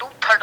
2/3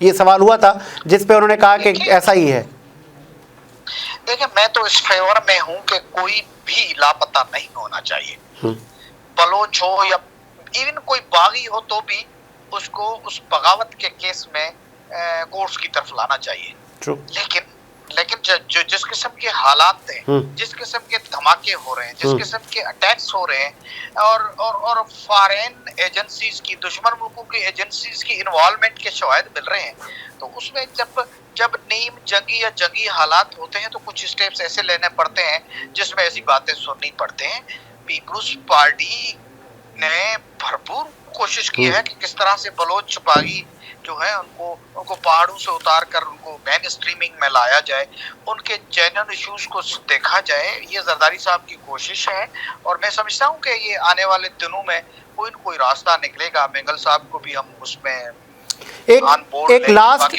یہ سوال ہوا تھا جس پہ انہوں نے کہا کہ ایسا ہی ہے. دیکھیں میں تو اس فیور میں ہوں کہ کوئی بھی لاپتہ نہیں ہونا چاہیے. بلوچ ہو یا ایون کوئی باغی ہو تو بھی اس کو اس بغاوت کے کیس میں کورٹس کی طرف لانا چاہیے. لیکن جو جس قسم کے حالات ہیں، جس قسم کے دھماکے ہو رہے ہیں، جس قسم کے اٹیکس ہو رہے ہیں، اور فارین ایجنسیز کی، دشمن ملکوں کی ایجنسیز کی انوالومنٹ کے شواہد مل رہے ہیں، تو اس میں جب نیم جنگی یا جنگی حالات ہوتے ہیں تو کچھ اسٹیپس ایسے لینے پڑتے ہیں جس میں ایسی باتیں سننی پڑتے ہیں. پیپلز پارٹی نے بھرپور کوشش کی ہے کہ کس طرح سے بلوچ باغی جو ہے ان کو پہاڑوں سے اتار کر ان کو مین اسٹریمنگ میں لایا جائے، ان کے جینوئن ایشوز کو دیکھا جائے. یہ زرداری صاحب کی کوشش ہے اور میں سمجھتا ہوں کہ یہ آنے والے دنوں میں کوئی نہ کوئی راستہ نکلے گا. مینگل صاحب کو بھی ہم اس میں ایک لاسٹ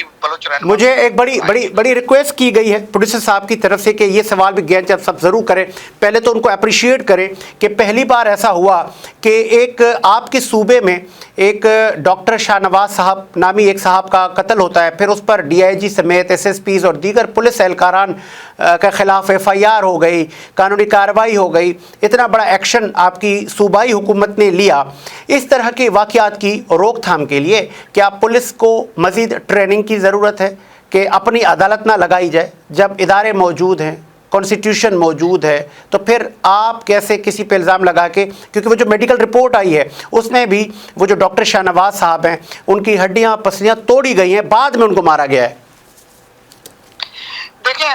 مجھے ایک بڑی ریکویسٹ کی گئی ہے پروڈیوسر صاحب کی طرف سے کہ یہ سوال بھی گیان چند صاحب ضرور کریں. پہلے تو ان کو اپریشیٹ کریں کہ پہلی بار ایسا ہوا کہ ایک آپ کے صوبے میں ایک ڈاکٹر شاہ نواز صاحب نامی ایک صاحب کا قتل ہوتا ہے، پھر اس پر ڈی آئی جی سمیت ایس ایس پیز اور دیگر پولیس اہلکاران کے خلاف ایف آئی آر ہو گئی، قانونی کارروائی ہو گئی. اتنا بڑا ایکشن آپ کی صوبائی حکومت نے لیا. اس طرح کے واقعات کی روک تھام کے لیے کیا پولیس کو مزید ٹریننگ کی ضرورت ہے کہ اپنی عدالت نہ لگائی جائے؟ جب ادارے موجود ہیں، کانسٹیٹیوشن موجود ہے، تو پھر آپ کیسے کسی پہ الزام لگا کے، کیونکہ وہ جو میڈیکل رپورٹ آئی ہے اس میں بھی وہ جو ڈاکٹر شاہ نواز صاحب ہیں ان کی ہڈیاں پسلیاں توڑی گئی ہیں، بعد میں ان کو مارا گیا ہے. دیکھیں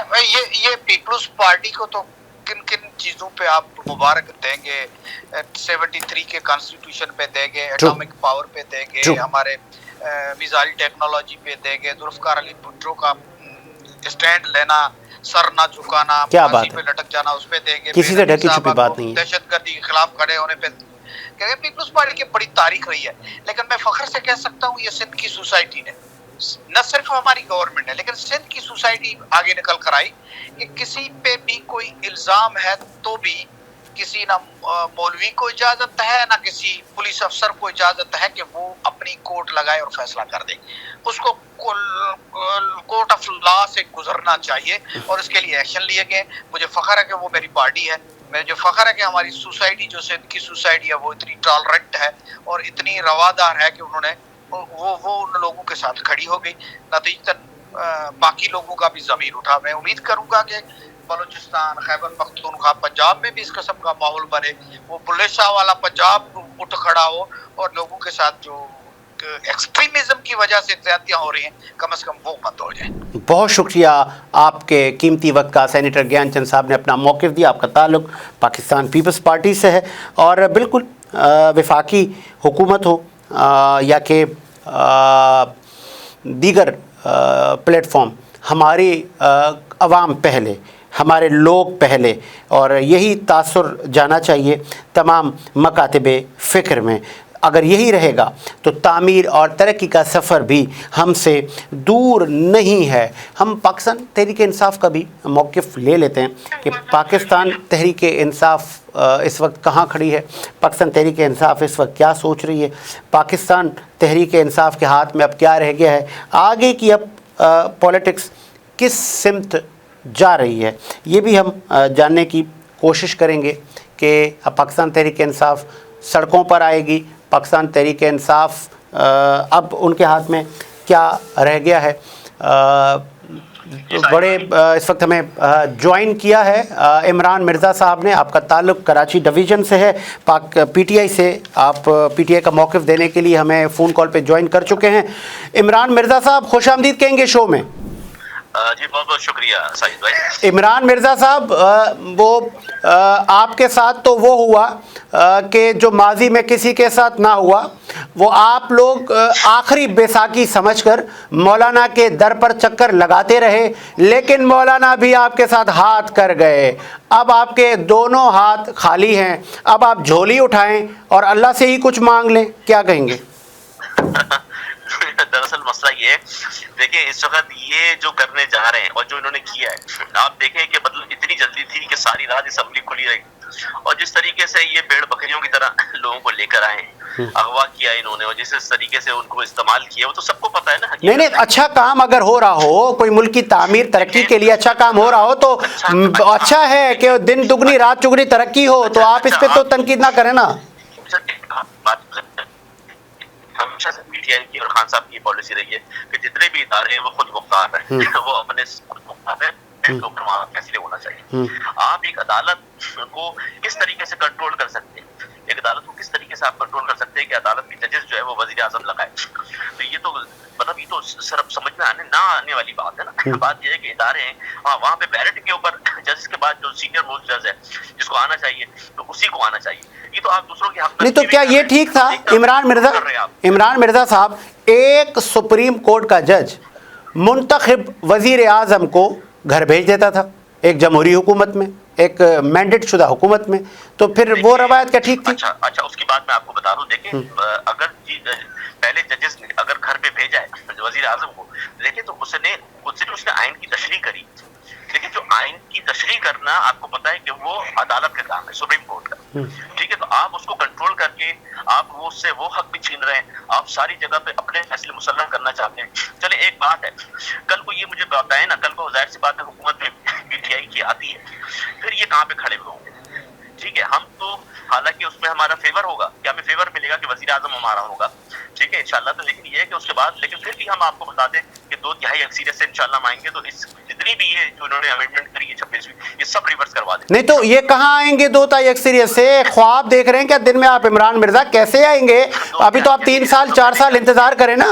یہ پیپلز پارٹی کو تو کن چیزوں پہ آپ مبارک دیں گے؟ 73 کے کانسٹیٹیوشن پہ دیں گے، ایٹامک پاور پہ دیں گے، ہمارے میزائل ٹیکنالوجی پہ دیں گے، ذوالفقار علی بھٹو کا اسٹینڈ لینا، سر نہ جھکانا، پھانسی پہ لٹک جانا، اس پہ دیں گے. کسی سے ڈھکی چھپی بات نہیں ہے. دہشت گردی کے خلاف کھڑے ہونے پہ پیپلز پارٹی کی بڑی تاریخ رہی ہے. لیکن میں فخر سے کہہ سکتا ہوں یہ سندھ کی سوسائٹی نے، نہ صرف ہماری گورنمنٹ ہے لیکن سندھ کی سوسائٹی آگے نکل کر آئی کہ کسی پہ بھی کوئی الزام ہے تو بھی کسی نہ مولوی کو اجازت ہے نہ کسی پولیس افسر کو اجازت ہے کہ وہ اپنی کورٹ لگائے اور فیصلہ کر دے. اس کو کورٹ آف لا سے گزرنا چاہیے اور اس کے لیے ایکشن لیے گئے. مجھے فخر ہے کہ وہ میری پارٹی ہے. مجھے فخر ہے کہ ہماری سوسائٹی جو سندھ کی سوسائٹی ہے وہ اتنی ٹالرنٹ ہے اور اتنی روادار ہے کہ انہوں نے وہ ان لوگوں کے ساتھ کھڑی ہو گئی. نتیجتاً باقی لوگوں کا بھی ضمیر اٹھا. میں امید کروں گا کہ بلوچستان، خیبر پختونخوا، پنجاب میں بھی اس قسم کا ماحول بنے، وہ بلے شاہ والا پنجاب اٹھ کھڑا ہو اور لوگوں کے ساتھ جو ایکسٹریمزم کی وجہ سے زیادتیاں ہو رہی ہیں کم از کم وہ بند ہو جائیں. بہت شکریہ آپ کے قیمتی وقت کا. سینیٹر گیان چند صاحب نے اپنا موقف دیا. آپ کا تعلق پاکستان پیپلز پارٹی سے ہے اور بالکل وفاقی حکومت ہو یا کہ دیگر پلیٹ فارم، ہماری عوام پہلے، ہمارے لوگ پہلے، اور یہی تاثر جانا چاہیے تمام مکاتب فکر میں. اگر یہی رہے گا تو تعمیر اور ترقی کا سفر بھی ہم سے دور نہیں ہے. ہم پاکستان تحریک انصاف کا بھی موقف لے لیتے ہیں کہ پاکستان تحریک انصاف اس وقت کہاں کھڑی ہے، پاکستان تحریک انصاف اس وقت کیا سوچ رہی ہے، پاکستان تحریک انصاف کے ہاتھ میں اب کیا رہ گیا ہے، آگے کی اب پولیٹکس کس سمت جا رہی ہے. یہ بھی ہم جاننے کی کوشش کریں گے کہ اب پاکستان تحریک انصاف سڑکوں پر آئے گی، پاکستان تحریک انصاف اب ان کے ہاتھ میں کیا رہ گیا ہے. بڑے اس وقت ہمیں جوائن کیا ہے عمران مرزا صاحب نے. آپ کا تعلق کراچی ڈویژن سے ہے، پی ٹی آئی سے آپ پی ٹی آئی کا موقف دینے کے لیے ہمیں فون کال پہ جوائن کر چکے ہیں. عمران مرزا صاحب خوش آمدید کہیں گے شو میں. جی بہت بہت شکریہ ساجد بھائی. عمران مرزا صاحب، وہ آپ کے ساتھ تو وہ ہوا کہ جو ماضی میں کسی کے ساتھ نہ ہوا. وہ آپ لوگ آخری بیساکھی سمجھ کر مولانا کے در پر چکر لگاتے رہے، لیکن مولانا بھی آپ کے ساتھ ہاتھ کر گئے. اب آپ کے دونوں ہاتھ خالی ہیں. اب آپ جھولی اٹھائیں اور اللہ سے ہی کچھ مانگ لیں. کیا کہیں گے؟ دراصل مسئلہ یہ ہے، دیکھیں اس وقت یہ جو کرنے جا رہے ہیں اور جو انہوں نے کیا ہے، آپ دیکھیں کہ مطلب اتنی جلدی تھی کہ ساری رات اسمبلی کھلی رہی اور جس طریقے سے یہ بھیڑ بکریوں کی طرح لوگوں کو لے کر آئے ہیں اغوا کیا انہوں نے اور جس طریقے سے ان کو استعمال کیا وہ تو سب کو پتا ہے نا. نہیں نہیں، اچھا کام اگر ہو رہا ہو، کوئی ملک کی تعمیر ترقی کے لیے اچھا کام ہو رہا ہو تو اچھا ہے کہ دن دگنی رات چگنی ترقی ہو، تو آپ اس پہ تو تنقید نہ کریں نا. ہمیشہ سے پی ٹی آئی کی اور خان صاحب کی پالیسی رہی ہے کہ جتنے بھی ادارے ہیں وہ خود مختار ہیں، وہ اپنے خود مختار ہیں، فیصلے ہونا چاہیے. آپ ایک عدالت کو کس طریقے سے کنٹرول کر سکتے ہیں، ایک عدالت کو کس طریقے سے آپ کنٹرول کر سکتے ہیں کہ عدالت کے ججز جو ہے وہ وزیر اعظم لگائے. تو یہ تو مطلب یہ تو صرف سمجھ میں نہ آنے والی بات ہے نا. بات یہ ہے کہ ادارے ہیں، ہاں وہاں پہ بیرٹ کے اوپر ججز کے بعد جو سینئر موسٹ جج ہے جس کو آنا چاہیے تو اسی کو آنا چاہیے. یہ تو آپ دوسروں کے حق میں نہیں تو کیا یہ ٹھیک تھا عمران مرزا صاحب، ایک سپریم کورٹ کا جج منتخب وزیر اعظم کو گھر بھیج دیتا تھا ایک جمہوری حکومت میں، ایک مینڈیٹ شدہ حکومت میں، تو پھر وہ روایت کیا ٹھیک تھی؟ اچھا اس کی بات میں آپ کو بتا دوں. دیکھیں اگر پہلے ججز نے اگر گھر پہ بھیجا ہے وزیر اعظم کو، دیکھیں تو اس نے آئین کی تشریح کری. لیکن جو آئین کی تشریح کرنا آپ کو پتا ہے کہ وہ عدالت کا کام ہے، سپریم کورٹ کا. ٹھیک ہے، تو آپ اس کو کنٹرول کر کے آپ وہ اس سے وہ حق بھی چھین رہے ہیں، آپ ساری جگہ پہ اپنے فیصلے مسلم کرنا چاہتے ہیں. چلے ایک بات ہے، کل کو یہ مجھے بتائیں نا، کل کو ظاہر سی بات ہے حکومت میں پی ٹی آئی کی آتی ہے، پھر یہ کہاں پہ کھڑے ہوئے ہوں گے. ٹھیک ہے، ہم تو حالانکہ اس میں ہمارا فیور ہوگا کہ ہمیں فیور ملے گا کہ وزیر اعظم ہمارا ہوگا، ٹھیک ہے انشاءاللہ. تو لیکن یہ ہے کہ اس کے بعد لیکن پھر بھی ہم آپ کو بتا دیں کہ 2/3 اکثریت سے انشاءاللہ ہم آئیں گے تو اس جتنی بھی یہ جو انہوں نے امینڈمنٹ کری ہے 26ویں، یہ سب ریورس کروا دیں. نہیں تو یہ کہاں آئیں گے 2/3 اکثریت سے؟ خواب دیکھ رہے ہیں کیا دن میں آپ عمران مرزا؟ کیسے آئیں گے؟ ابھی تو آپ 3 سال 4 سال انتظار کریں نا.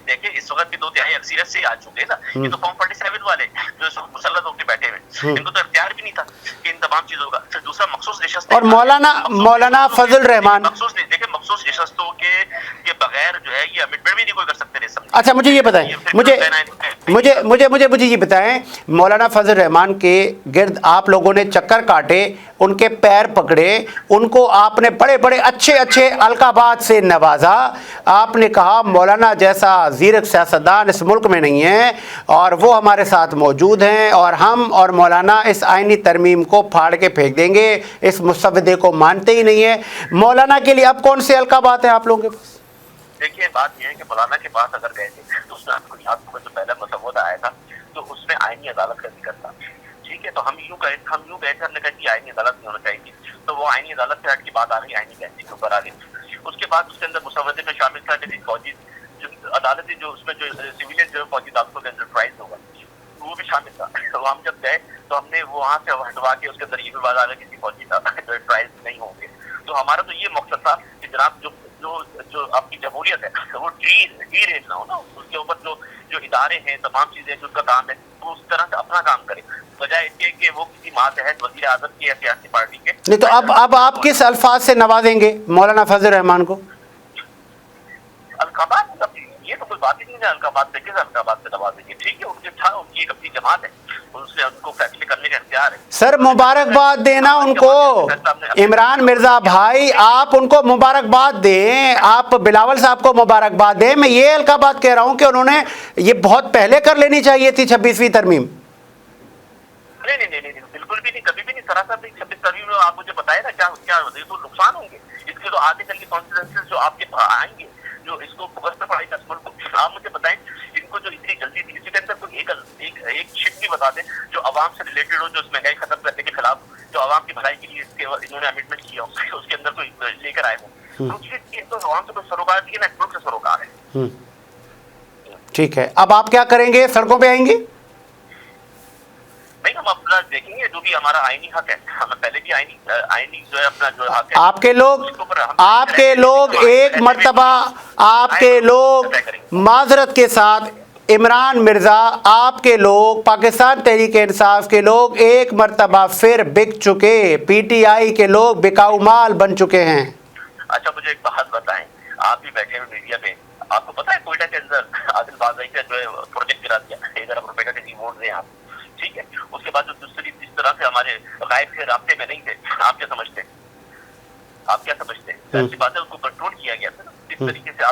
دیکھیں اس وقت بھی 2/3 اکثریت سے آ چکے نا. یہ تو فارم 47 والے جو اس وقت مسلط ہو کے بیٹھے ہوئے، ان کو تو اختیار بھی نہیں تھا کہ ان تمام چیزوں کا. پھر دوسرا مخصوص نشست اور مولانا فضل الرحمان، دیکھیں مخصوص نشستوں کے بغیر جو ہے یہ امینڈمنٹ بھی نہیں کوئی کر سکتے. اچھا مجھے یہ بتائیں، مجھے یہ بتائیں، مولانا فضل الرحمان کے گرد آپ لوگوں نے چکر کاٹے، ان کے پیر پکڑے، ان کو آپ نے بڑے بڑے اچھے القابات سے نوازا. آپ نے کہا مولانا جیسا زیرک سیاستدان اس ملک میں نہیں ہے اور وہ ہمارے ساتھ موجود ہیں، اور ہم اور مولانا اس آئینی ترمیم کو پھاڑ کے پھینک دیں گے، اس مسودے کو مانتے ہی نہیں ہیں. مولانا کے لیے اب کون سے القابات ہیں آپ لوگوں کے پاس؟ دیکھیے بات یہ ہے کہ مولانا کے پاس اگر گئے تھے تو اس میں آپ کو یاد ہوگا جو پہلا مسودہ آیا تھا تو اس میں آئینی عدالت کا ذکر تھا. ٹھیک ہے، تو ہم یوں گئے تھے، ہم نے کہا کہ آئینی عدالت نہیں ہونا چاہیے. تو وہ آئینی عدالت سے ہٹ کی بات آ گئی، آئینی بینچ کے اوپر آ گئی. اس کے بعد اس کے اندر مسودے میں شامل تھا کہ فوجی جو عدالتی جو اس میں جو سویلین جو فوجی عدالتوں کے اندر ٹرائلز ہوگا وہ بھی شامل تھا. تو ہم جب گئے تو ہم نے وہاں سے ہٹوا کے اس کے اندر یہ بھی بات آ گئی کسی فوجی کا جو ٹرائلز نہیں ہوں گے. تو ہمارا تو یہ مقصد تھا کہ جناب جو آپ کی جمہوریت ہے وہ ڈی ریل نہ ہو نا، اس کے اوپر جو ادارے ہیں تمام چیزیں جو اس کا کام ہے وہ اس طرح سے اپنا کام کرے بجائے اس کے کہ وہ کسی ماتحت وزیر اعظم کی یا سیاسی پارٹی کے. نہیں تو اب آپ کس الفاظ سے نوازیں گے مولانا فضل الرحمان کو؟ القابات یہ تو کوئی بات ہی نہیں ہے. القابات سے کس القابات سے نوازیں گے؟ ٹھیک ہے، ان کے ان کی ایک اپنی جماعت ہے، ان کو فیصلے کرنے کا اختیار ہے. سر مبارکباد دینا ان کو. عمران مرزا بھائی آپ ان کو مبارکباد دیں، آپ بلاول صاحب کو مبارکباد دیں. میں یہ القابات کہہ رہا ہوں کہ انہوں نے یہ بہت پہلے کر لینی چاہیے تھی 26ویں ترمیم. نہیں بالکل بھی نہیں، کبھی بھی نہیں. سراسر نہیں. 26 ترمیم میں آپ مجھے بتائیں نا کیا تو نقصان ہوں گے اس کے. تو آگے چل کے کانسیکوینسز جو آپ کے آئیں گے جو اس کو بغیر پڑھائی کا ملک کو، آپ مجھے بتائیں ان کو جو اتنی جلدی تھی اسی کے اندر کوئی ایک شپ بھی بتا دیں جو عوام سے ریلیٹڈ ہو، جو اس مہنگائی ختم کرنے کے خلاف جو عوام کی بھلائی کے لیے انہوں نے امینڈمنٹ کیا اس کے اندر کوئی لے کر آئے ہوں. تو عوام سے کوئی سروکار نہیں ہے نا، ملک سے سروکار ہے. ٹھیک ہے، اب آپ کیا کریں گے؟ سڑکوں پہ آئیں گے؟ نہیں، ہم اپنا دیکھیں گے جو بھی ہمارا آئینی حق ہے. ہمیں پہلے بھی آئینی جو ہے اپنا جو حق ہے. آپ کے لوگ ایک مرتبہ آپ کے لوگ معذرت کے ساتھ عمران مرزا، آپ کے لوگ پاکستان تحریک انصاف کے لوگ ایک مرتبہ پھر بک چکے، پی ٹی آئی کے لوگ بکاؤ مال بن چکے ہیں. اچھا مجھے ایک بات بتائیں، آپ بھی بیٹھے ہوئے میڈیا پہ، آپ کو پتا ہے کوئٹہ کے اندر عادل بازائی کا جو ہے پروجیکٹ گرا دیا 1,000 روپے کا کسی ووٹ دیں آپ. ٹھیک ہے، اس کے بعد جو جس طرح سے ہمارے غائب تھے، رابطے میں نہیں تھے، آپ کیا سمجھتے ہیں؟ ایسی بات ہے، اس کو کنٹرول کیا گیا تھا نا. جس طریقے سے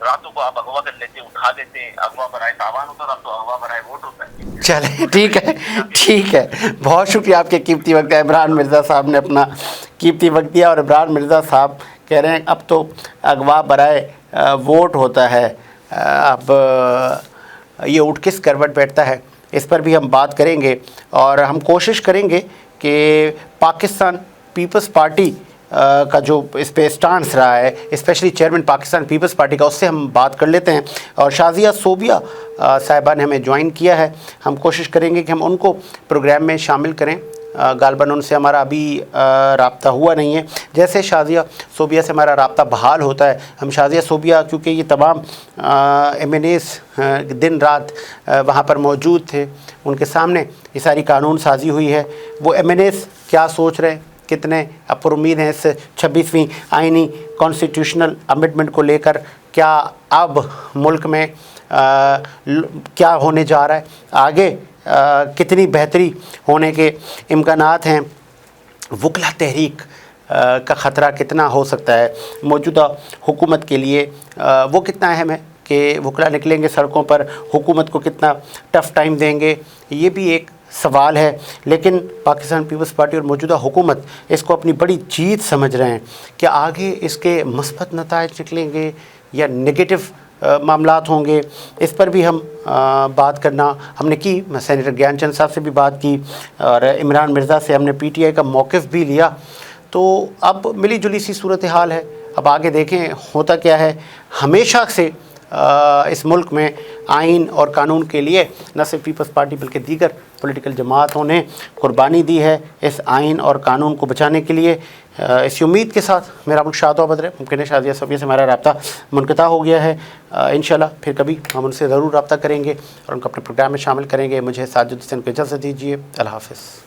راتوں کو آپ اغوا کر لیتے ہیں, اٹھا دیتے ہیں, اغوا برائے تاوان ہوتا ہے, رات کو اغوا برائے ووٹ ہوتا ہے. چلیں ٹھیک ہے, بہت شکریہ آپ کے قیمتی وقت کا. عمران مرزا صاحب نے اپنا قیمتی وقت دیا, اور عمران مرزا صاحب کہہ رہے ہیں اب تو اغوا برائے ووٹ ہوتا ہے. اب یہ اٹھ کس کروٹ بیٹھتا ہے, اس پر بھی ہم بات کریں گے, اور ہم کوشش کریں گے کہ پاکستان پیپلز پارٹی کا جو اس پہ اسٹانس رہا ہے, اسپیشلی چیئرمین پاکستان پیپلز پارٹی کا, اس سے ہم بات کر لیتے ہیں. اور شازیہ صوبیہ صاحبہ نے ہمیں جوائن کیا ہے, ہم کوشش کریں گے کہ ہم ان کو پروگرام میں شامل کریں. غالباً ان سے ہمارا ابھی رابطہ ہوا نہیں ہے. جیسے شازیہ صوبیہ سے ہمارا رابطہ بحال ہوتا ہے, ہم شازیہ صوبیہ, کیونکہ یہ تمام ایم این ایز دن رات وہاں پر موجود تھے, ان کے سامنے یہ ساری قانون سازی ہوئی ہے. وہ ایم این ایز کیا سوچ رہے ہیں, کتنے اب پر امید ہیں اس 26ویں آئینی کانسٹیٹیوشنل امنڈمنٹ کو لے کر, کیا اب ملک میں کیا ہونے جا رہا ہے, آگے کتنی بہتری ہونے کے امکانات ہیں, وکلا تحریک کا خطرہ کتنا ہو سکتا ہے موجودہ حکومت کے لیے, وہ کتنا اہم ہے کہ وکلا نکلیں گے سڑکوں پر, حکومت کو کتنا ٹف ٹائم دیں گے, یہ بھی ایک سوال ہے. لیکن پاکستان پیپلز پارٹی اور موجودہ حکومت اس کو اپنی بڑی جیت سمجھ رہے ہیں کہ آگے اس کے مثبت نتائج نکلیں گے یا نگیٹو معاملات ہوں گے. اس پر بھی ہم بات کرنا ہم نے کی, سینیٹر گیان چند صاحب سے بھی بات کی, اور عمران مرزا سے ہم نے پی ٹی آئی کا موقف بھی لیا. تو اب ملی جلی سی صورتحال ہے, اب آگے دیکھیں ہوتا کیا ہے. ہمیشہ سے اس ملک میں آئین اور قانون کے لیے نہ صرف پیپلز پارٹی بلکہ دیگر پولیٹیکل جماعتوں نے قربانی دی ہے اس آئین اور قانون کو بچانے کے لیے. اسی امید کے ساتھ میرا ملک شاد و آباد رہے. ممکن ہے شازیہ صوبیہ سے ہمارا رابطہ منقطع ہو گیا ہے, انشاءاللہ پھر کبھی ہم ان سے ضرور رابطہ کریں گے اور ان کو اپنے پروگرام میں شامل کریں گے. مجھے ساجد حسین کو اجازت دیجیے, اللہ حافظ.